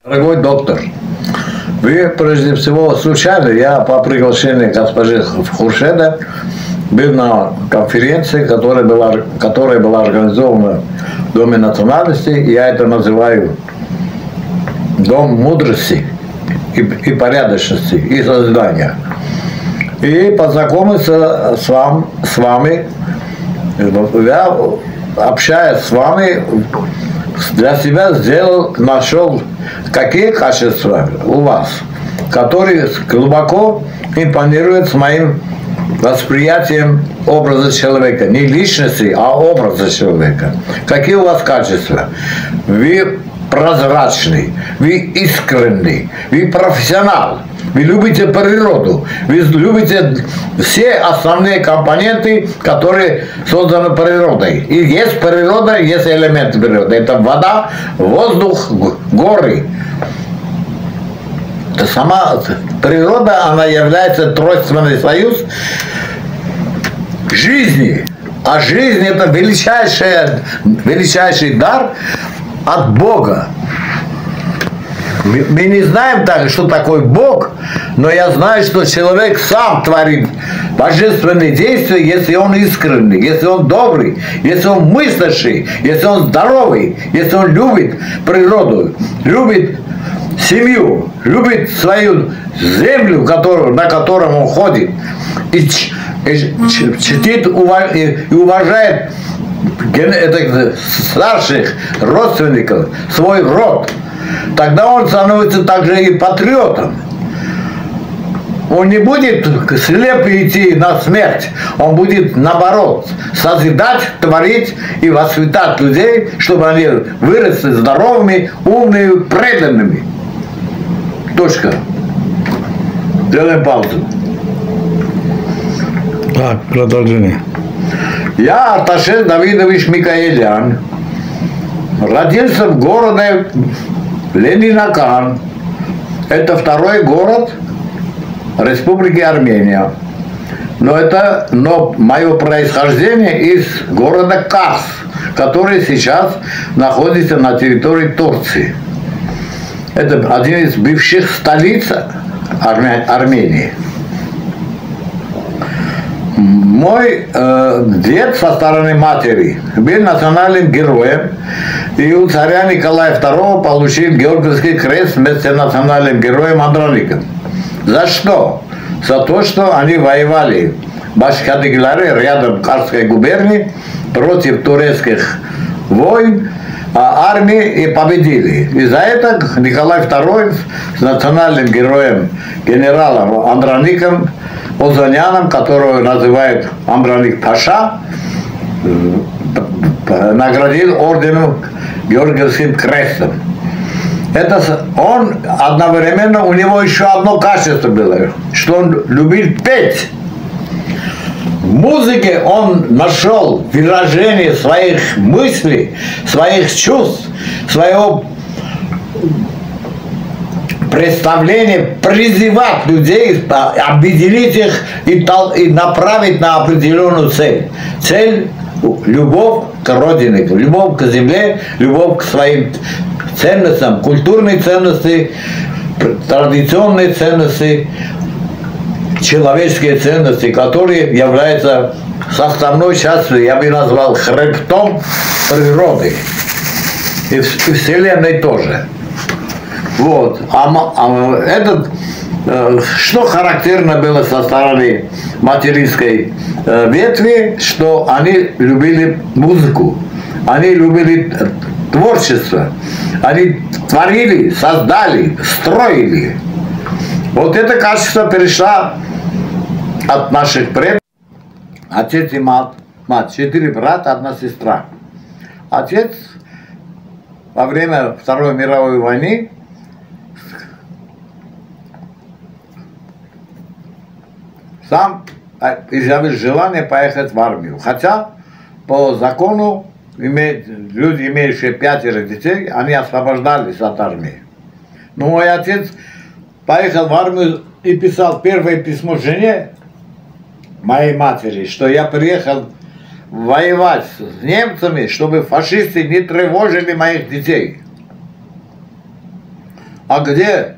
Дорогой доктор, вы прежде всего случайно, я по приглашению госпожи Хуршеда был на конференции, которая была организована в Доме национальности, я это называю Дом мудрости и порядочности и создания. И познакомиться с вами, я, общаясь с вами, для себя нашел, какие качества у вас, которые глубоко импонируют с моим восприятием образа человека. Не личности, а образа человека. Какие у вас качества? Вы прозрачный, вы искренний, вы профессионал, вы любите природу, вы любите все основные компоненты, которые созданы природой. И есть природа, есть элементы природы. Это вода, воздух, горы. Это сама природа, она является тройственный союз жизни. А жизнь – это величайший дар от Бога. Мы не знаем так, что такое Бог, но я знаю, что человек сам творит божественные действия, если он искренний, если он добрый, если он мыслящий, если он здоровый, если он любит природу, любит семью, любит свою землю, на которой он ходит, и чтит и уважает старших родственников, свой род, тогда он становится также и патриотом. Он не будет слепо идти на смерть, он будет наоборот созидать, творить и воспитать людей, чтобы они выросли здоровыми, умными, преданными. Точка. Делаем паузу. Так, продолжение. Я Арташес Давидович Микаэлян, родился в городе Ленинакан. Это второй город Республики Армения. Но мое происхождение из города Карс, который сейчас находится на территории Турции. Это один из бывших столиц Армении. Мой дед со стороны матери был национальным героем, и у царя Николая II получил Георгиевский крест вместе с национальным героем Андроником. За что? За то, что они воевали в Башкадыгларе, рядом Карской губернии, против турецких войн, армии и победили. И за это Николай II с национальным героем генералом Андроником Озаняном, которого называют Андроник Паша, наградил орденом Георгиевским крестом. Это он одновременно, у него еще одно качество было, что он любил петь. В музыке он нашел выражение своих мыслей, своих чувств, своего представления, призывать людей, объединить их и направить на определенную цель. Цель – любовь к родине, любовь к земле, любовь к своим ценностям, культурные ценности, традиционные ценности, человеческие ценности, которые являются составной частью, я бы назвал, хребтом природы и Вселенной тоже. Вот. Что характерно было со стороны материнской ветви, что они любили музыку, они любили творчество, они творили, создали, строили. Вот это качество перешло от наших предков. Отец и мать, 4 брата, 1 сестра. Отец во время Второй мировой войны сам изъявил желание поехать в армию. Хотя по закону люди, имеющие 5 детей, они освобождались от армии. Но мой отец поехал в армию и писал первое письмо жене, моей матери, что я приехал воевать с немцами, чтобы фашисты не тревожили моих детей. А где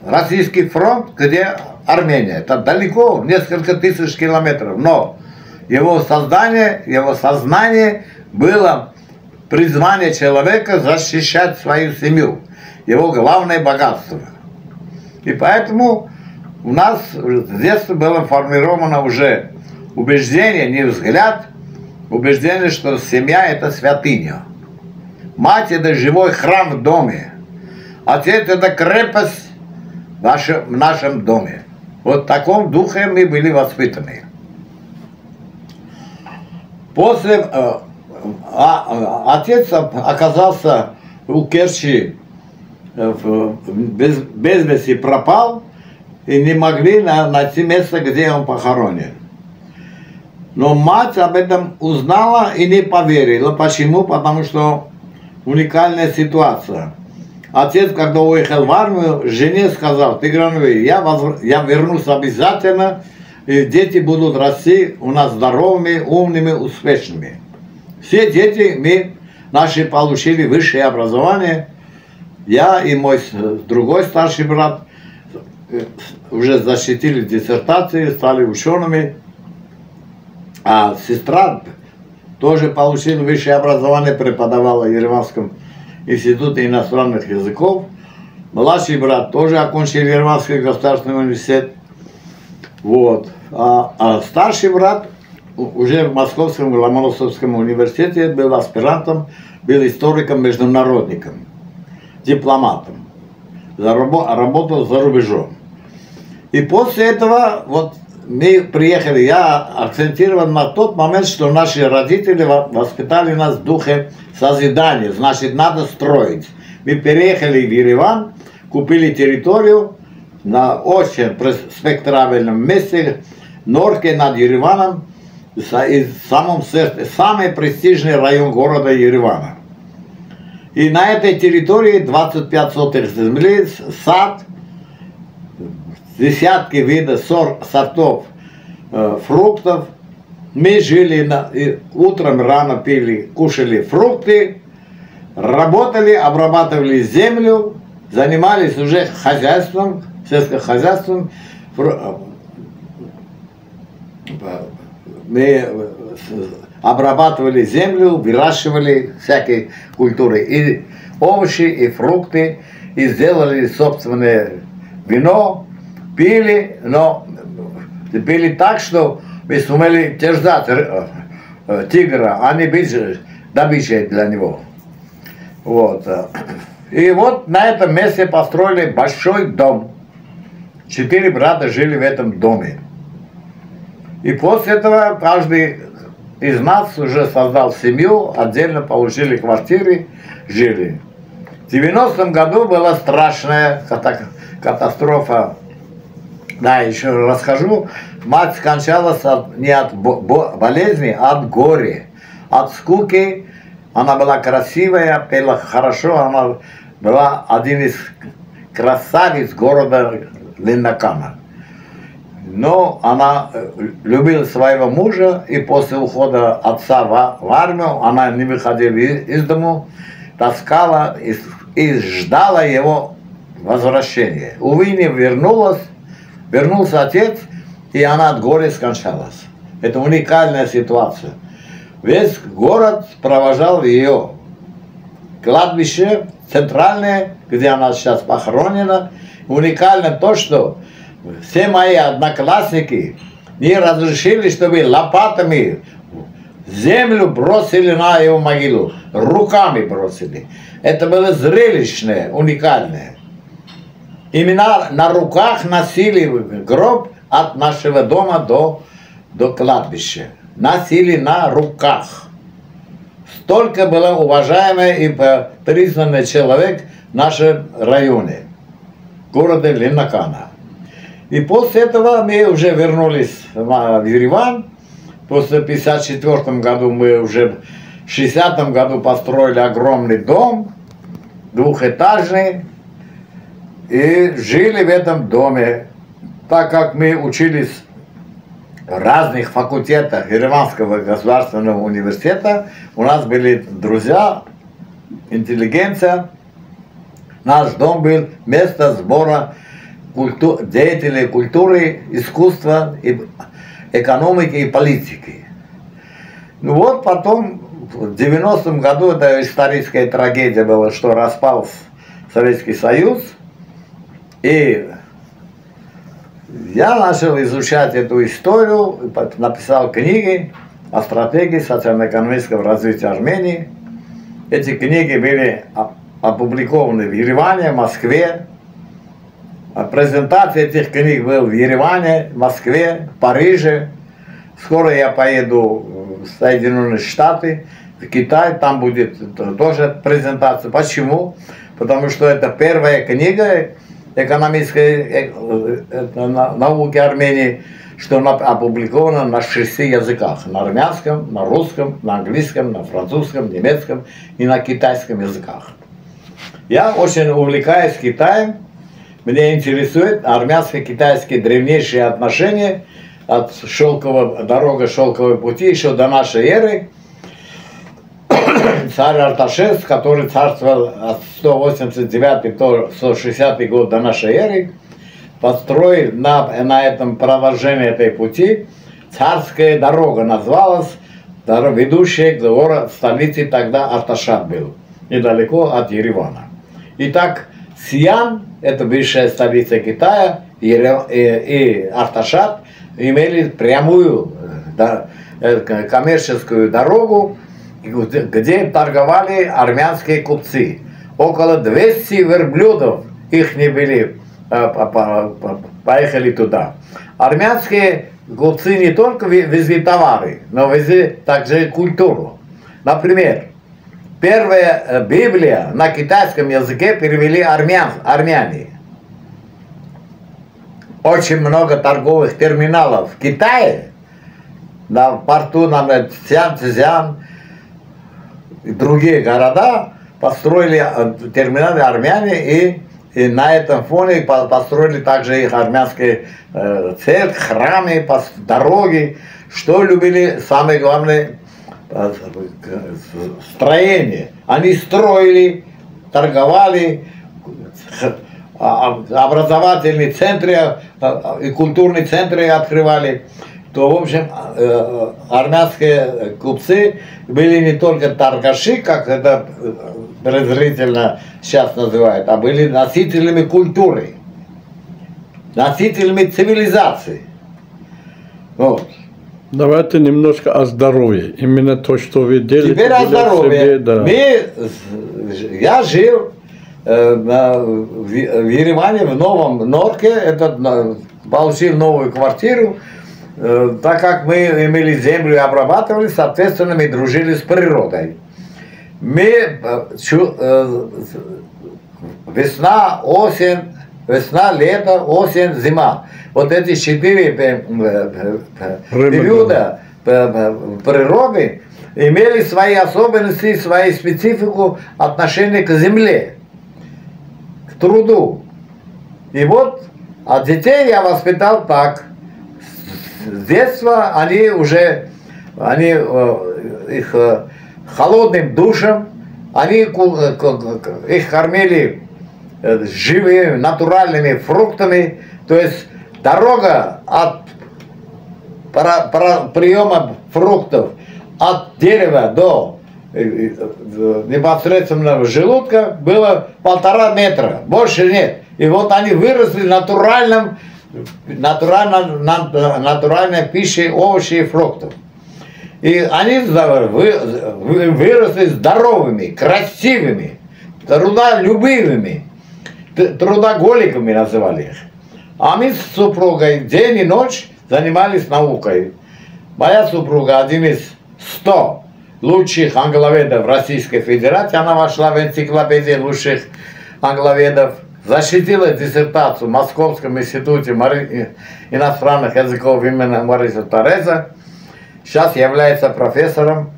Российский фронт, где Армения? Это далеко, несколько тысяч километров. Но его сознание было призвание человека защищать свою семью, его главное богатство. И поэтому у нас с детства было формировано уже убеждение, не взгляд, убеждение, что семья – это святыня. Мать – это живой храм в доме. Отец – это крепость в нашем доме. Вот в таком духе мы были воспитаны. После отец оказался у Керчи, без вести пропал, и не могли найти место, где он похоронен. Но мать об этом узнала и не поверила. Почему? Потому что уникальная ситуация. Отец, когда уехал в армию, жене сказал: Тиграновой, я вернусь обязательно, и дети будут расти у нас здоровыми, умными, успешными. Все дети наши получили высшее образование. Я и мой другой старший брат уже защитили диссертации, стали учеными. А сестра тоже получила высшее образование, преподавала в Ереванском институте иностранных языков. Младший брат тоже окончил Ереванский государственный университет. Вот. А старший брат уже в Московском Ломоносовском университете был аспирантом, был историком-международником, дипломатом. Работал за рубежом. И после этого вот мы приехали, я акцентировал на тот момент, что наши родители воспитали нас в духе созидания, значит, надо строить. Мы переехали в Ереван, купили территорию на очень перспективном месте, Норке над Ереваном, самый престижный район города Еревана. И на этой территории 25 соток земли, сад, десятки видов сортов фруктов. Мы жили, утром рано пили, кушали фрукты, работали, обрабатывали землю, занимались уже хозяйством, сельским хозяйством. Мы обрабатывали землю, выращивали всякие культуры, и овощи, и фрукты, и сделали собственное вино, пили, но пили так, что мы сумели держать тигра, а не быть добычей для него. Вот. И вот на этом месте построили большой дом. 4 брата жили в этом доме. И после этого каждый из нас уже создал семью, отдельно получили квартиры, жили. В 90-м году была страшная катастрофа. Да, еще расскажу. Мать скончалась не от болезни, а от горя, от скуки. Она была красивая, пела хорошо, она была один из красавиц города Леннакана. Но она любила своего мужа, и после ухода отца в армию она не выходила из дому, таскала и ждала его возвращения. Увы, не вернулась, вернулся отец, и она от горя скончалась. Это уникальная ситуация. Весь город провожал ее. Кладбище центральное, где она сейчас похоронена. Уникально то, что все мои одноклассники не разрешили, чтобы лопатами землю бросили на его могилу, руками бросили. Это было зрелищное, уникальное. Именно на руках носили гроб от нашего дома до кладбища. Носили на руках. Столько было уважаемый и признанный человек в нашем районе, города Леннакана. И после этого мы уже вернулись в Ереван. После 1954 году мы уже в 60 году построили огромный дом, двухэтажный, и жили в этом доме. Так как мы учились в разных факультетах Ереванского государственного университета, у нас были друзья, интеллигенция, Наш дом был место сбора деятелей культуры, искусства, экономики и политики. Ну вот потом, в 90-м году, это историческая трагедия была, что распался Советский Союз, и я начал изучать эту историю, написал книги о стратегии социально-экономического развития Армении. Эти книги были опубликованы в Ереване, в Москве. Презентация этих книг была в Ереване, в Москве, в Париже. Скоро я поеду в Соединенные Штаты, в Китай, там будет тоже презентация. Почему? Потому что это первая книга экономической науки Армении, что опубликована на 6 языках. На армянском, на русском, на английском, на французском, немецком и на китайском языках. Я очень увлекаюсь Китаем. Меня интересует армянско-китайские древнейшие отношения от дорога шелкового пути еще до нашей эры. Царь Арташес, который царствовал от 189 до 160 год до нашей эры, построил на этом продолжении этой пути царская дорога, называлась, ведущая к городу, столице тогда Арташат был, недалеко от Еревана. Итак, Сиян, это бывшая столица Китая, и Арташат имели прямую коммерческую дорогу, где торговали армянские купцы. Около 200 верблюдов их не были, поехали туда. Армянские купцы не только везли товары, но везли также культуру. Например, первая Библия на китайском языке перевели армяне. Очень много торговых терминалов в Китае, на порту, на Цзян, и другие города построили терминалы армяне, и на этом фоне построили также их армянские церкви, храмы, дороги, что любили, самое главное, строение. Они строили, торговали, образовательные центры и культурные центры открывали. То, в общем, армянские купцы были не только торгаши, как это презрительно сейчас называют, а были носителями культуры, носителями цивилизации. Вот. Давайте немножко о здоровье. Именно то, что вы делаете. Теперь о здоровье. Себе, да. Я жил в Ереване, в Новом Норке, получил новую квартиру. Так как мы имели землю и обрабатывали, соответственно, мы дружили с природой. Весна, осень, весна, лето, осень, зима. Вот эти 4 периода природы имели свои особенности, свою специфику отношения к земле, к труду. И вот от детей я воспитал так. С детства они их холодным душем, их кормили живыми, натуральными фруктами. То есть дорога от приема фруктов от дерева до непосредственного желудка было 1,5 метра, больше нет. И вот они выросли натуральной пищей, овощей и фруктов. И они выросли здоровыми, красивыми, трудолюбивыми, трудоголиками называли их. А мы с супругой день и ночь занимались наукой. Моя супруга один из 100 лучших англоведов Российской Федерации, она вошла в энциклопедию лучших англоведов, защитила диссертацию в Московском институте иностранных языков имени Мариса Тореза. Сейчас является профессором.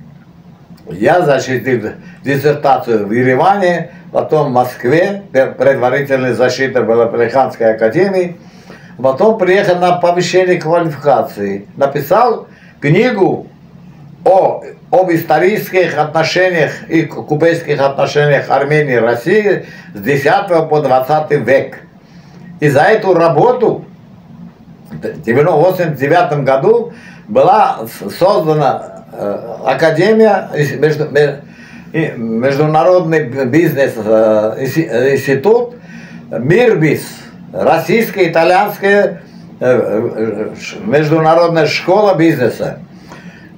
Я защитил диссертацию в Ереване, потом в Москве, предварительная защита была в Плеханской академии. Потом приехал на повышение квалификации. Написал книгу об исторических отношениях и купеческих отношениях Армении и России с 10 по 20 век. И за эту работу в 1989 году была создана Академия, Международный бизнес-институт Мирбис, российско-итальянская международная школа бизнеса.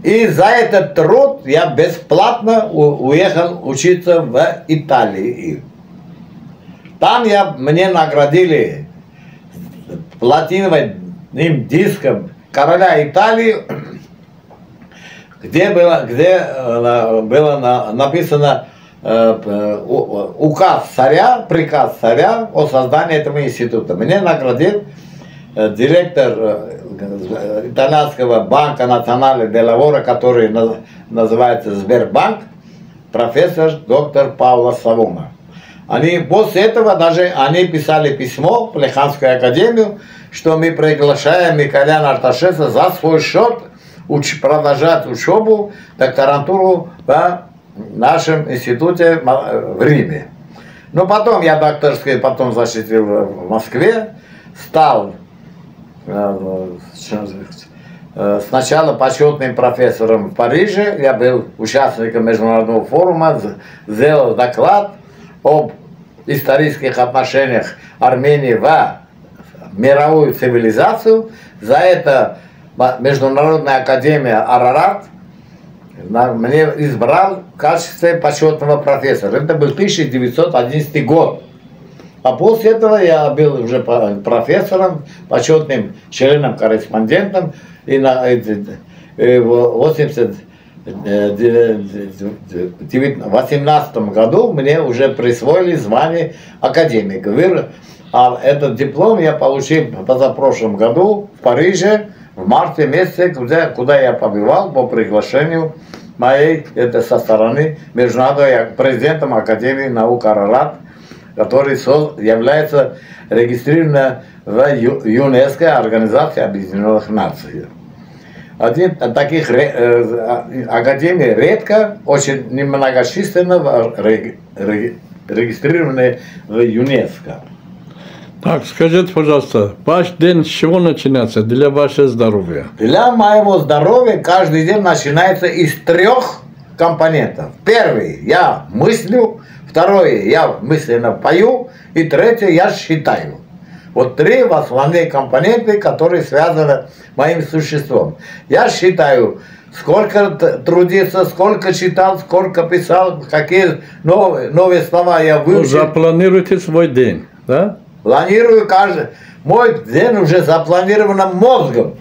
И за этот труд я бесплатно уехал учиться в Италию. Там мне наградили платиновым диском короля Италии, где было написано указ царя, приказ царя о создании этого института. Мне наградил директор итальянского банка Национального Делавора, который называется Сбербанк, профессор доктор Пауло Савона. После этого они писали письмо в Плеханскую академию, что мы приглашаем Микояна Арташеса за свой счет продолжать учебу, докторантуру в нашем институте в Риме. Но потом я докторскую защитил в Москве, стал сначала почетным профессором в Париже, я был участником международного форума, сделал доклад об исторических отношениях Армении в мировую цивилизацию. За это Международная академия Арарат мне избрал в качестве почетного профессора. Это был 1911 год. А после этого я был уже профессором, почетным членом-корреспондентом. И в 1918 году мне уже присвоили звание академика. А этот диплом я получил в позапрошлом году в Париже, в марте месяце, куда я побывал по приглашению моей, это со стороны международного президента Академии наук Арарат, который является регистрированным в ЮНЕСКО, Организации Объединенных Наций. Один таких академий редко, очень немногочисленно регистрированные в ЮНЕСКО. Так, скажите, пожалуйста, ваш день с чего начинается для вашего здоровья? Для моего здоровья каждый день начинается из 3 компонентов. Первый, я мыслю. Второе, я мысленно пою. И третье, я считаю. Вот 3 основные компоненты, которые связаны с моим существом. Я считаю, сколько трудился, сколько читал, сколько писал, какие новые слова я выучил. Запланируйте свой день, да? Планирую каждый. Мой день уже запланирован мозгом.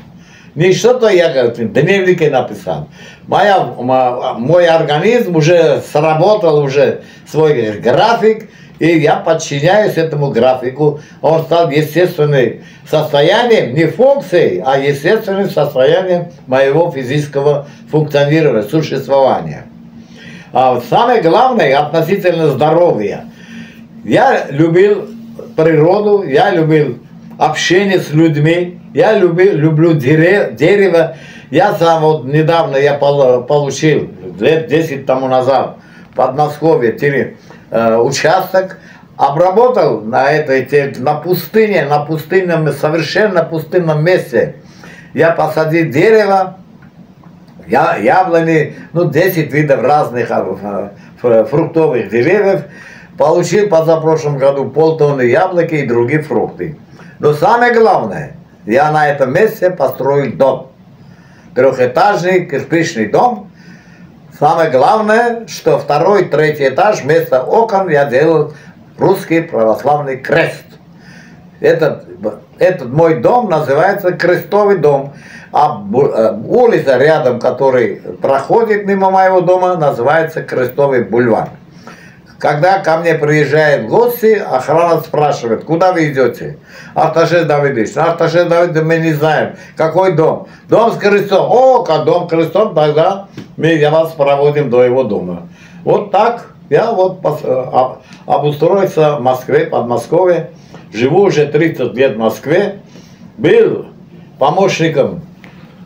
Не что-то я в дневнике написал. Мой организм уже сработал уже свой график, и я подчиняюсь этому графику. Он стал естественным состоянием, не функцией, а естественным состоянием моего физического функционирования, существования. А самое главное относительно здоровья. Я любил природу, я любил общение с людьми, я люблю дерево. Я сам вот недавно получил, лет 10 тому назад, в Подмосковье участок, обработал на пустыне, совершенно пустынном месте. Я посадил дерево, яблони, 10 видов разных фруктовых деревьев. Получил позапрошлом году полтонны яблоки и другие фрукты. Но самое главное, я на этом месте построил дом. 3-этажный кирпичный дом. Самое главное, что 2-й, 3-й этаж вместо окон я делал русский православный крест. Этот мой дом называется Крестовый дом. А улица рядом, который проходит мимо моего дома, называется Крестовый бульвар. Когда ко мне приезжают гости, охрана спрашивает, куда вы идете? Арташес Давидович. Арташес Давидович, мы не знаем. Какой дом? Дом с крестом. О, как дом с крестом, тогда мы вас проводим до его дома. Вот так я обустроился в Москве, Подмосковье. Живу уже 30 лет в Москве. Был помощником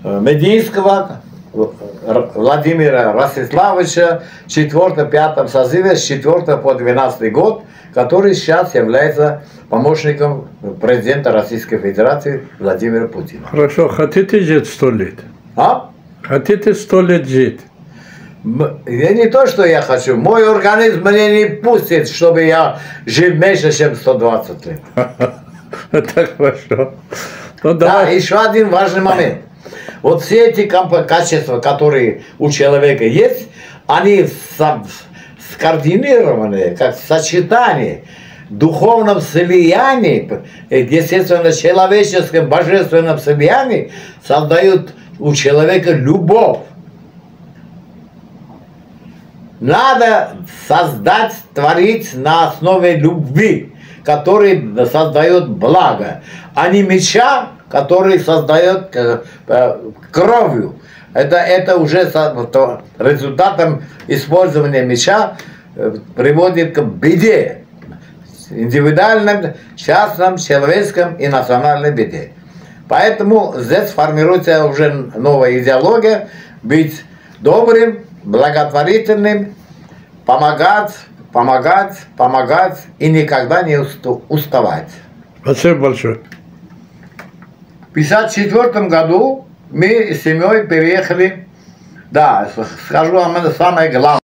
Мединского, Владимира Ростиславовича в 4-5 созыве с 4 по 12 год, который сейчас является помощником президента Российской Федерации Владимира Путина. Хорошо, хотите жить 100 лет? А? Хотите 100 лет жить? Я не то, что я хочу. Мой организм мне не пустит, чтобы я жил меньше, чем 120 лет. Это хорошо. Ну, Да, давай. еще один важный момент. Вот все эти качества, которые у человека есть, они скоординированы, как сочетание, в духовном слиянии, естественно, человеческом, божественном слиянии создают у человека любовь. Надо создать, творить на основе любви, который создает благо, а не меча, который создает кровью. Это уже результатом использования меча приводит к беде. Индивидуальном, частном, человеческом и национальной беде. Поэтому здесь формируется уже новая идеология, быть добрым, благотворительным, помогать, помогать, помогать и никогда не уставать. Спасибо большое. В 1954 году мы с семьей переехали, да, скажу вам самое главное.